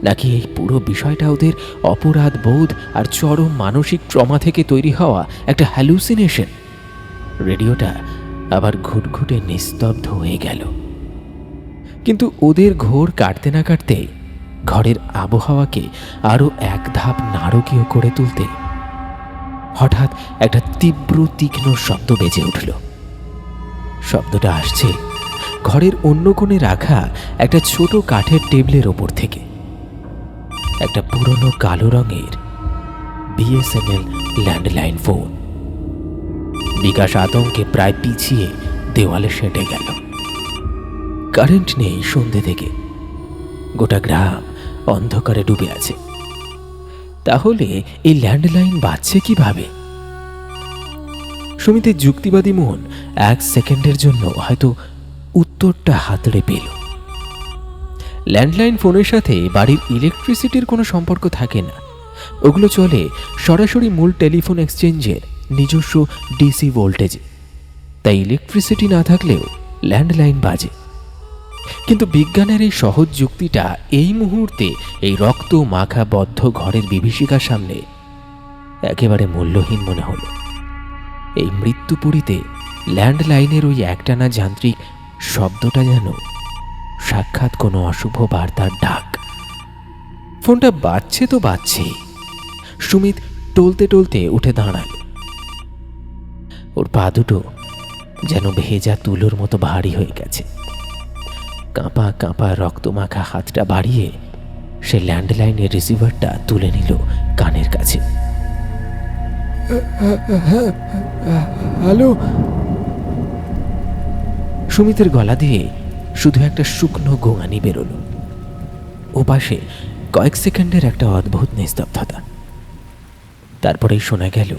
নাকি এই পুরো বিষয়টা ওদের অপরাধ বোধ আর চরম মানসিক ট্রমা থেকে তৈরি হওয়া একটা হ্যালুসিনেশন? রেডিওটা আবার ঘুটঘুটে নিস্তব্ধ হয়ে গেল। কিন্তু ওদের ঘোর কাটতে না কাটতে ঘরের আবহাওয়াকে আরো এক ধাপ নারকীয় করে তুলতে হঠাৎ একটা তীব্র তীক্ষ্ণ শব্দ বেজে উঠল। শব্দটা আসছে ঘরের অন্য কোণে রাখা একটা ছোট কাঠের টেবিলের ওপর থেকে। একটা পুরনো কালো রঙের বিএসএনএল ল্যান্ডলাইন ফোন। বিকাশ আতঙ্কে প্রায় পিছিয়ে দেওয়ালে সেঁটে গেল। কারেন্ট নেই সন্ধ্যে থেকে, গোটা গ্রাম অন্ধকারে ডুবে আছে। তাহলে এই ল্যান্ডলাইন বাজছে কিভাবে? সুমিতের যুক্তিবাদী মন এক সেকেন্ডের জন্য হয়তো উত্তরটা হাতড়ে পেল। ল্যান্ডলাইন ফোনের সাথে বাড়ির ইলেকট্রিসিটির কোনো সম্পর্ক থাকে না, ওগুলো চলে সরাসরি মূল টেলিফোন এক্সচেঞ্জের নিজস্ব ডিসি ভোল্টেজে। তাই ইলেকট্রিসিটি না থাকলেও ল্যান্ডলাইন বাজে। কিন্তু বিজ্ঞানের এই সহজ যুক্তিটা এই মুহূর্তে এই রক্ত মাখা বদ্ধ ঘরের বিভীষিকার সামনে একেবারে মূল্যহীন মনে হলো। এই মৃত্যুপুরীতে ল্যান্ডলাইনের ওই একটানা যান্ত্রিক শব্দটা যেন সাক্ষাৎ কোনো অশুভ বার্তার ডাক। ফোনটা বাজছে তো বাজছে। সুমিত টলতে টলতে উঠে দাঁড়াল। ওর পা দুটো যেন ভেজা তুলোর মতো ভারী হয়ে গেছে। কাঁপা কাঁপা রক্তমাখা হাতটা বাড়িয়ে সে ল্যান্ডলাইনের রিসিভারটা তুলে নিল কানের কাছে। হ্যালো। সুমিতের গলা দিয়ে শুধু একটা শুকনো গোঙানি বেরোলো। ও পাশে কয়েক সেকেন্ডের একটা অদ্ভুত নিস্তব্ধতা। তারপরেই শোনা গেল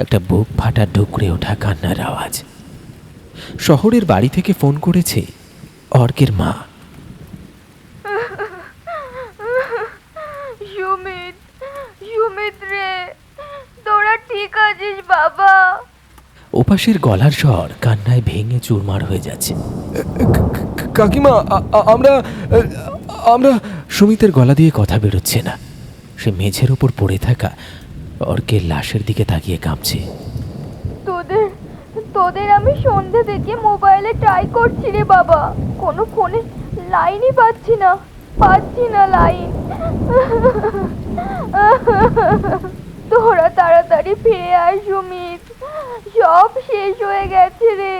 একটা বুক ফাটা ডুকরে ওঠা কান্নার আওয়াজ। শহরের বাড়ি থেকে ফোন করেছে অর্কের মা। সুমিত, সুমিত রে, তোরা ঠিক আছিস বাবা? ওপাশের গলার স্বর কান্নায় ভেঙে চুরমার হয়ে যাচ্ছে। কাকিমা, আমরা আমরা সুমিতের গলা দিয়ে কথা বেরোচ্ছে না। সে মেঝের ওপর পড়ে থাকা অর্কের লাশের দিকে তাকিয়ে কাঁপছে। তোদের তোদের আমি সন্ধ্যে থেকে মোবাইলে ট্রাই করছি রে বাবা, কোনো ফোনে লাইনই পাচ্ছি না লাইন। তোরা তাড়াতাড়ি ফিরে আয় সুমিত, সব শেষ হয়ে গেছে রে।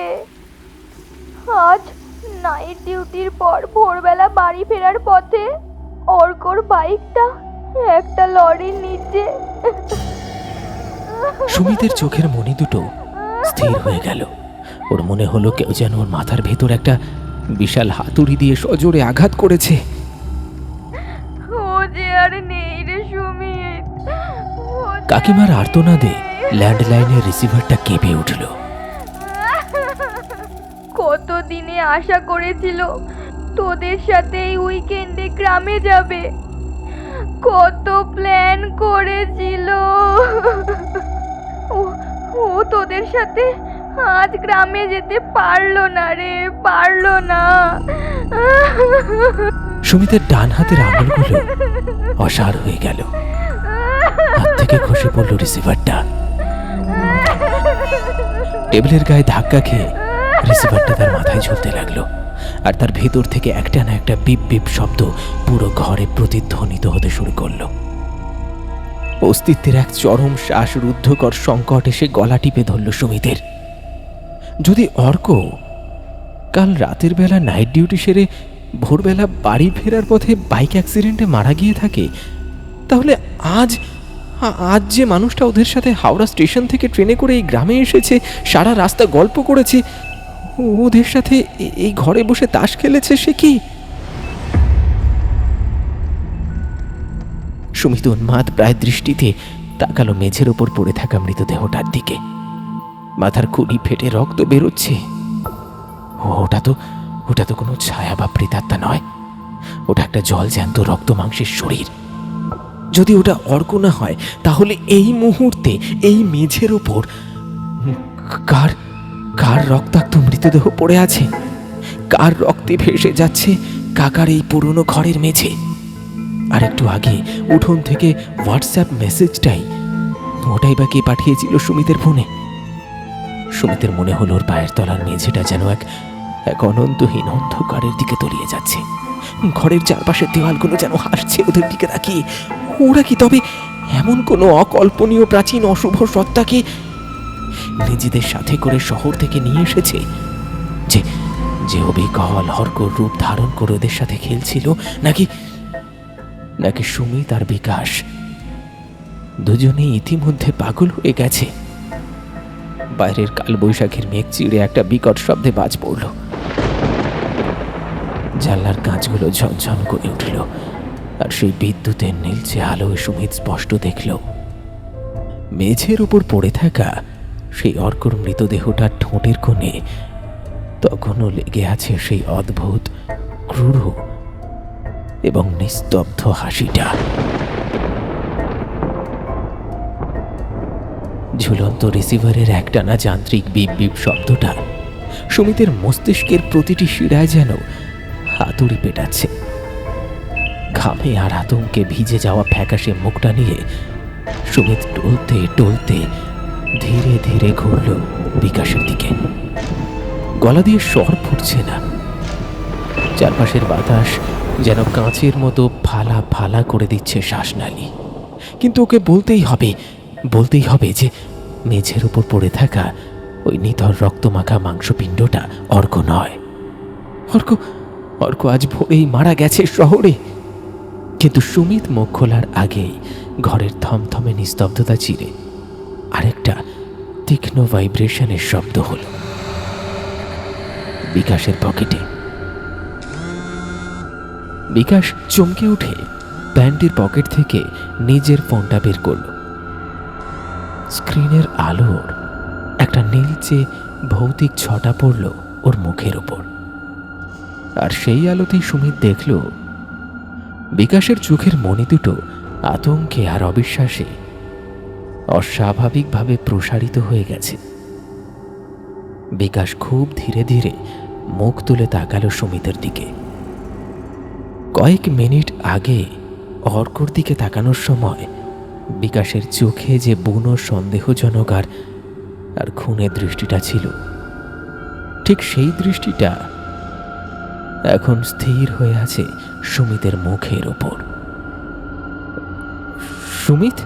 আজ নাইট ডিউটির পর ভোরবেলা বাড়ি ফেরার পথে অর্কর বাইকটা একটা লরির নিচে। সুমিতের চোখের মণি দুটো স্থির হয়ে গেল। ওর মনে হলো কেউ যেন ওর মাথার ভেতর একটা বিশাল হাতুড়ি দিয়ে সজোরে আঘাত করেছে। ও যে আর নেই রে সুমিত। কাকিমার আর্তনাদে ল্যান্ডলাইনের রিসিভারটা কেঁপে উঠল। কতদিনে আশা করেছিল তোদের সাথে এই উইকেন্ডে গ্রামে যাবে, কত প্ল্যান করেছিল। ও তোদের সাথে আজ গ্রামে যেতে পারলো না রে, পারলো না। সুমিতের ডান হাতের আঙুলগুলো অসাড় হয়ে গেল। হাত থেকে খসে পড়ল রিসিভারটা। টেবিলের গায়ে ধাক্কা খেয়ে রিসিভারটা তার মাথায় ঝুলতে লাগলো, আর তার ভেতর থেকে একটা না একটা বিপ বিপ শব্দ পুরো ঘরে প্রতিধ্বনিত হতে শুরু করলো। অস্তিত্বের এক চরম শ্বাসরুদ্ধকর সংকট এসে গলা টিপে ধরল সুমিতের। যদি অর্ক কাল রাতের বেলা নাইট ডিউটি সেরে ভোরবেলা বাড়ি ফেরার পথে বাইক অ্যাক্সিডেন্টে মারা গিয়ে থাকে, তাহলে আজ যে মানুষটা ওদের সাথে হাওড়া স্টেশন থেকে ট্রেনে করে এই গ্রামে এসেছে, সারা রাস্তা গল্প করেছে, ওদের সাথে এই ঘরে বসে তাস খেলেছে, সে কি? সুমিত উন্মাদ প্রায় দৃষ্টিতে তাকালো মেঝের ওপর পড়ে থাকা মৃতদেহটার দিকে। মাথার খুলি ফেটে রক্ত বেরোচ্ছে। ওটা তো কোনো ছায়া বা প্রেতাত্মা নয়, ওটা একটা জল জ্যান্ত রক্ত মাংসের শরীর। যদি ওটা অর্ক না হয়, তাহলে এই মুহূর্তে এই মেঝের ওপর কার রক্তাক্ত মৃতদেহ পড়ে আছে? কার রক্তে ভেসে যাচ্ছে কাকার এই পুরনো ঘরের মেঝে? আর একটু আগে উঠোন থেকে হোয়াটসঅ্যাপ মেসেজটাই ওটাই বা কে পাঠিয়েছিল সুমিতের ফোনে? সুমিতের মনে হলো ওর পায়ের তলার মেঝেটা যেন এক অনন্তহীন অন্ধকারের দিকে তলিয়ে যাচ্ছে। ঘরের চারপাশের দেওয়ালগুলো যেন হাসছে ওদের দিকে তাকিয়ে। ওরা কি তবে এমন কোনো অকল্পনীয় প্রাচীন অশুভ সত্তাকে নিজেদের সাথে করে শহর থেকে নিয়ে এসেছে, যে অবিকল হরকর রূপ ধারণ করে ওদের সাথে খেলছিল? নাকি সুমিত আর বিকাশ দুজনেই ইতিমধ্যে পাগল হয়ে গেছে? বাইরের কালবৈশাখীর মেঘ চিড়ে একটা বিকট শব্দে বাজ পড়ল। জানলার কাঁচগুলো ঝনঝন করে উঠল, আর সেই বিদ্যুতের নীলচে আলোয় সুমিত স্পষ্ট দেখল মেঝের উপর পড়ে থাকা সেই অর্কর মৃতদেহটার ঠোঁটের কোণে তখনও লেগে আছে সেই অদ্ভুত ক্রূর এবং নিস্তব্ধ হাসিটা। ঝুলন্ত রিসিভারের একটানা যান্ত্রিক বিপ বিপ শব্দটা সুমিতের মস্তিষ্কের প্রতিটি শিরায় যেন হাতুড়ি পেটাচ্ছে। ঘামে আর আতঙ্কে ভিজে যাওয়া ফ্যাকাশে মুখটা নিয়ে সুমিত টলতে টলতে ধীরে ধীরে ঘুরল বিকাশের দিকে। গলা দিয়ে স্বর ফুটছে না, চারপাশের বাতাস যেন কাঁচের মতো ফালা ফালা করে দিচ্ছে শ্বাসনালী। কিন্তু ওকে বলতেই হবে যে মেঝের উপর পড়ে থাকা ওই নিথর রক্তমাখা মাংসপিণ্ডটা অর্ক নয়। অর্ক আজ ভোরেই মারা গেছে শহরে। কিন্তু সুমিত মুখ খোলার আগেই ঘরের থমথমে নিস্তব্ধতা চিরে আরেকটা তীক্ষ্ণ ভাইব্রেশনের শব্দ হলো বিকাশের পকেটে। বিকাশ চমকে উঠে প্যান্টের পকেট থেকে নিজের ফোনটা বের করল। স্ক্রিনের আলোর একটা নীলচে ভৌতিক ছটা পড়ল ওর মুখের ওপর। আর সেই আলোতেই সুমিত দেখল বিকাশের চোখের মণি দুটো আতঙ্কে আর অবিশ্বাসে অস্বাভাবিকভাবে প্রসারিত হয়ে গেছে। বিকাশ খুব ধীরে ধীরে মুখ তুলে তাকালো সুমিতের দিকে। কয়েক মিনিট আগে অর্কর দিকে তাকানোর সময় বিকাশের চোখে যে বুনো সন্দেহজনক আর খুনের দৃষ্টিটা ছিল, ঠিক সেই দৃষ্টিটা এখন স্থির হয়ে আছে সুমিতের মুখের ওপর। সুমিত!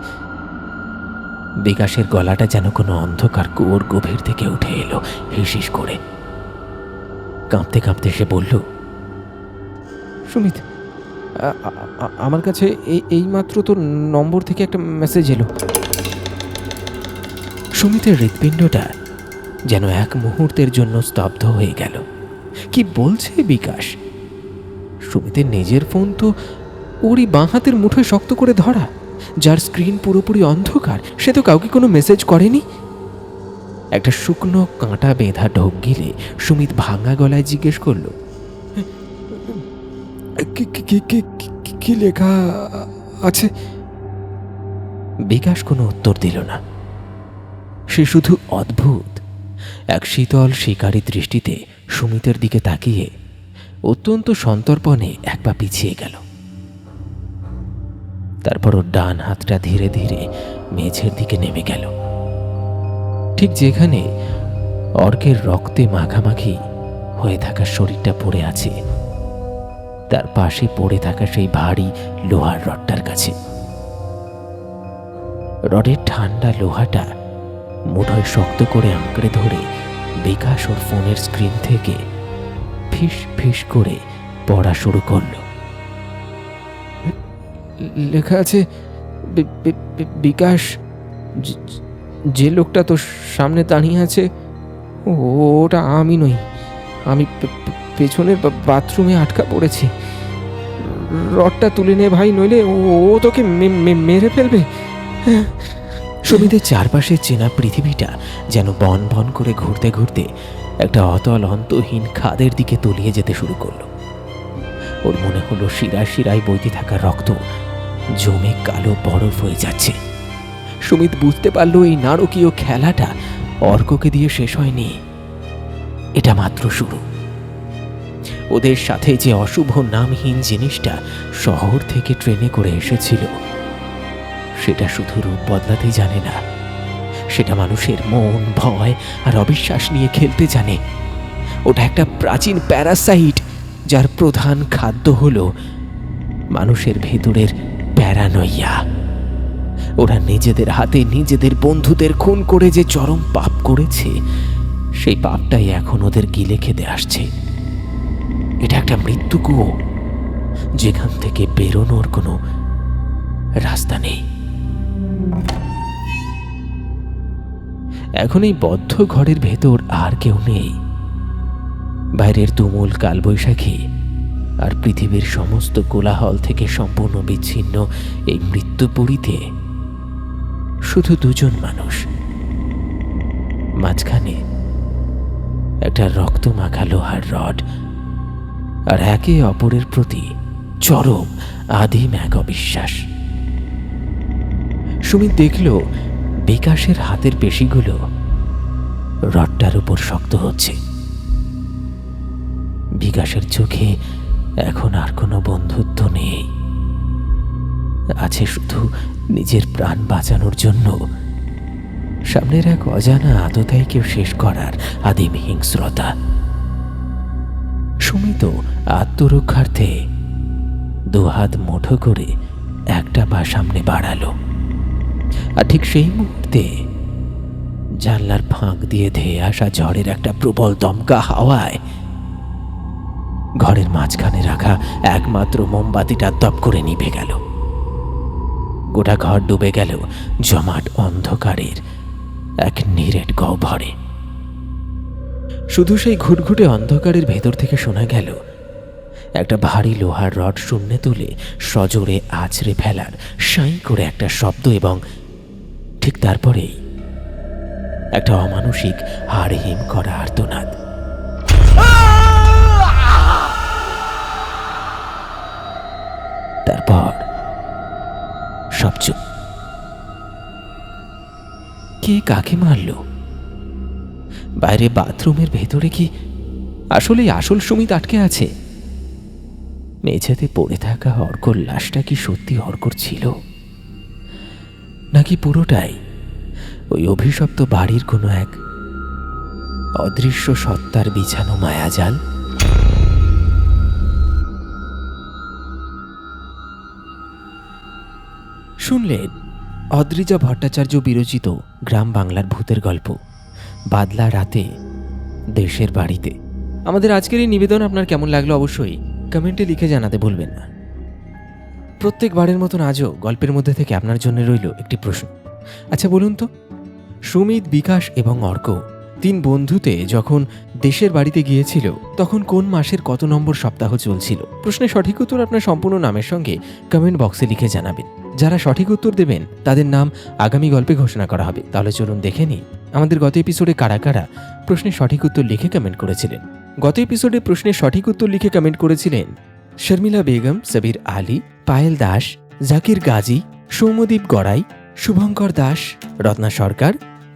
বিকাশের গলাটা যেন কোনো অন্ধকার কুয়োর গভীর থেকে উঠে এলো হিসিস করে। কাঁপতে কাঁপতে সে বলল, সুমিত, আমার কাছে এইমাত্র তোর নম্বর থেকে একটা মেসেজ এলো। সুমিতের হৃৎপিণ্ডটা যেন এক মুহূর্তের জন্য স্তব্ধ হয়ে গেল। কি বলছে বিকাশ? সুমিতের নিজের ফোন তো ওরই বাঁ হাতের মুঠোয় শক্ত করে ধরা, যার স্ক্রিন পুরোপুরি অন্ধকার। সে তো কাউকে কোনো মেসেজ করেনি। একটা শুকনো কাঁটা বেঁধা ঢোক গিলে সুমিত ভাঙা গলায় জিজ্ঞেস করল, কি লেখা আছে? বিকাশ কোনো উত্তর দিল না। সে শুধু অদ্ভুত এক শীতল শিকারী দৃষ্টিতে সুমিতের দিকে তাকিয়ে অত্যন্ত সন্তর্পণে এক পা পিছিয়ে গেল। তারপর ওর ডান হাতটা ধীরে ধীরে মেঝের দিকে নেমে গেল, ঠিক যেখানে অর্কের রক্তে মাখামাখি হয়ে থাকা শরীরটা পড়ে আছে, তার পাশে পড়ে থাকা সেই ভারী লোহার রডটার কাছে। রডের ঠান্ডা লোহাটা মুঠোয় শক্ত করে আঁকড়ে ধরে বিকাশ ওর ফোনের স্ক্রিন থেকে ফিস ফিস করে পড়া শুরু করল। লেখা আছে, বিকাশ, যে লোকটা তোর সামনে দাঁড়িয়ে আছে ওটা আমি নই। আমি পেছনের বাথরুমে আটকা পড়েছি। রডটা তুলে নে ভাই, নইলে ও তোকে মেরে ফেলবে। সুমিতের চারপাশে চেনা পৃথিবীটা যেন বন বন করে ঘুরতে ঘুরতে একটা অতল অন্তহীন খাদের দিকে তলিয়ে যেতে শুরু করলো। ওর মনে হলো শিরায় শিরায় বইতে থাকা রক্ত জমে কালো বরফ হয়ে যাচ্ছে। সুমিত বুঝতে পারলো এই নারকীয় খেলাটা অর্ককে দিয়ে শেষ হয়নি, এটা মাত্র শুরু। ওদের সাথে যে অশুভ নামহীন জিনিসটা শহর থেকে ট্রেনে করে এসেছিল, সেটা শুধু রূপ বদলাতেই জানে না, সেটা মানুষের মন, ভয় আর অবিশ্বাস নিয়ে খেলতে জানে। ওটা একটা প্রাচীন প্যারাসাইট, যার প্রধান খাদ্য হলো মানুষের ভেতরের প্যারানইয়া। ওরা নিজেদের হাতে নিজেদের বন্ধুদের খুন করে যে চরম পাপ করেছে, সেই পাপটাই এখন ওদের গিলে খেতে আসছে। এটা একটা মৃত্যু কুয়ো, যেখান থেকে বেরোনোর কোনো রাস্তা নেই। এখন এই বদ্ধ ঘরের ভেতর আর কেউ নেই। বাইরের তুমুল কালবৈশাখী আর পৃথিবীর সমস্ত কোলাহল থেকে সম্পূর্ণ বিচ্ছিন্ন এই মৃত্যুপুরীতে শুধু দুজন মানুষ। মাঝখানে একটা রক্তমাখা লোহার রড, আর একে অপরের প্রতি চরম আদিম এক অবিশ্বাস। সুমিত দেখল বিকাশের হাতের পেশিগুলো রডটার উপর শক্ত হচ্ছে। বিকাশের চোখে এখন আর কোনো বন্ধুত্ব নেই, আছে শুধু নিজের প্রাণ বাঁচানোর জন্য সামনের এক অজানা আততায়ীকে শেষ করার আদিম হিংস্রতা। সুমিত আত্মরক্ষার্থে দুহাত মুঠো করে একটা পা সামনে বাড়ালো, আর ঠিক সেই মুহূর্তে জানলার ফাঁক দিয়ে ধেয়ে আসা ঝড়ের একটা প্রবল দমকা হাওয়ায় ঘরের মাঝখানে রাখা একমাত্র মোমবাতিটা দপ করে নিভে গেল। গোটা ঘর ডুবে গেল জমাট অন্ধকারের এক নিরেট গহ্বরে। শুধু সেই ঘুটঘুটে অন্ধকারের ভেতর থেকে শোনা গেল একটা ভারী লোহার রড শূন্যে তুলে সজোরে আছড়ে ফেলার সাঁই করে একটা শব্দ, এবং ঠিক তারপরেই একটা অমানসিক হাড় হিম করা আর্তনাদ। তারপর সব চুপ। কে কাকে মারল? বাইরে বাথরুমের ভেতরে কি আসলেই আসল সুমিত আটকে আছে? মেঝেতে পড়ে থাকা অর্কর লাশটা কি সত্যি অর্কর ছিল, নাকি পুরোটাই ওই অভিশপ্ত বাড়ির কোনো এক অদৃশ্য সত্তার বিছানো মায়াজাল? শুনলেন অদ্রিজা ভট্টাচার্য বিরচিত গ্রাম বাংলার ভূতের গল্প বাদলা রাতে দেশের বাড়িতে। আমাদের আজকের এই নিবেদন আপনার কেমন লাগলো অবশ্যই কমেন্টে লিখে জানাতে ভুলবেন না। প্রত্যেকবারের মতন আজও গল্পের মধ্যে থেকে আপনার জন্য রইল একটি প্রশ্ন। আচ্ছা বলুন তো, সুমিত, বিকাশ এবং অর্ক 3 বন্ধুতে যখন দেশের বাড়িতে গিয়েছিল তখন কোন মাসের কত নম্বর সপ্তাহ চলছিল? প্রশ্নের সঠিক উত্তর আপনার সম্পূর্ণ নামের সঙ্গে কমেন্ট বক্সে লিখে জানাবেন। যারা সঠিক উত্তর দেবেন তাদের নাম আগামী গল্পে ঘোষণা করা হবে। তাহলে চলুন দেখে নিই আমাদের গত এপিসোডে কারা কারা প্রশ্নের সঠিক উত্তর লিখে কমেন্ট করেছিলেন। গত এপিসোডে প্রশ্নের সঠিক উত্তর লিখে কমেন্ট করেছিলেন শর্মিলা বেগম, সাবির আলী, পায়েল দাস, জাকির গাজী, সৌম্যদীপ গড়াই, শুভঙ্কর দাস, রত্না সরকার,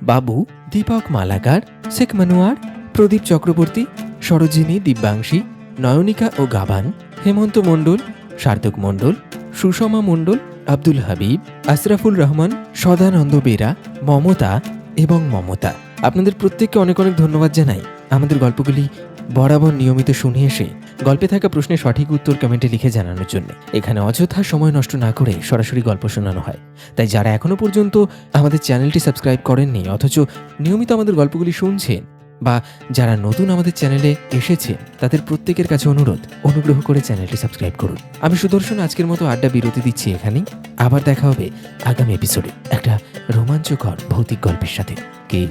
বাবু, দীপক মালাকার, শেখ মনোয়ার, প্রদীপ চক্রবর্তী, সরোজিনী, দিব্যাংশী, নয়নিকা ও গাবান, হেমন্ত মণ্ডল, সার্থক মণ্ডল, সুষমা মণ্ডল, আব্দুল হাবিব, আশরাফুল রহমান, সদানন্দ বেরা, মমতা এবং মমতা। আপনাদের প্রত্যেককে অনেক অনেক ধন্যবাদ জানাই আমাদের গল্পগুলি বরাবর নিয়মিত শুনে এসে গল্পে থাকা প্রশ্নের সঠিক উত্তর কমেন্টে লিখে জানানোর জন্য। এখানে অযথা সময় নষ্ট না করে সরাসরি গল্প শোনানো হয়। তাই যারা এখনো পর্যন্ত আমাদের চ্যানেলটি সাবস্ক্রাইব করেননি অথচ নিয়মিত আমাদের গল্পগুলি শুনছেন, বা যারা নতুন আমাদের চ্যানেলে এসেছেন, তাদের প্রত্যেকের কাছে অনুগ্রহ করে চ্যানেলটি সাবস্ক্রাইব করুন। আমি সুদর্শন আজকের মতো আড্ডা বিরতি দিচ্ছি এখানেই। আবার দেখা হবে আগামী এপিসোডে একটা রোমাঞ্চকর ভৌতিক গল্পের সাথে। কি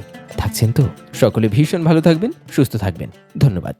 থাকছেন তো? সকলে ভীষণ ভালো থাকবেন, সুস্থ থাকবেন। ধন্যবাদ।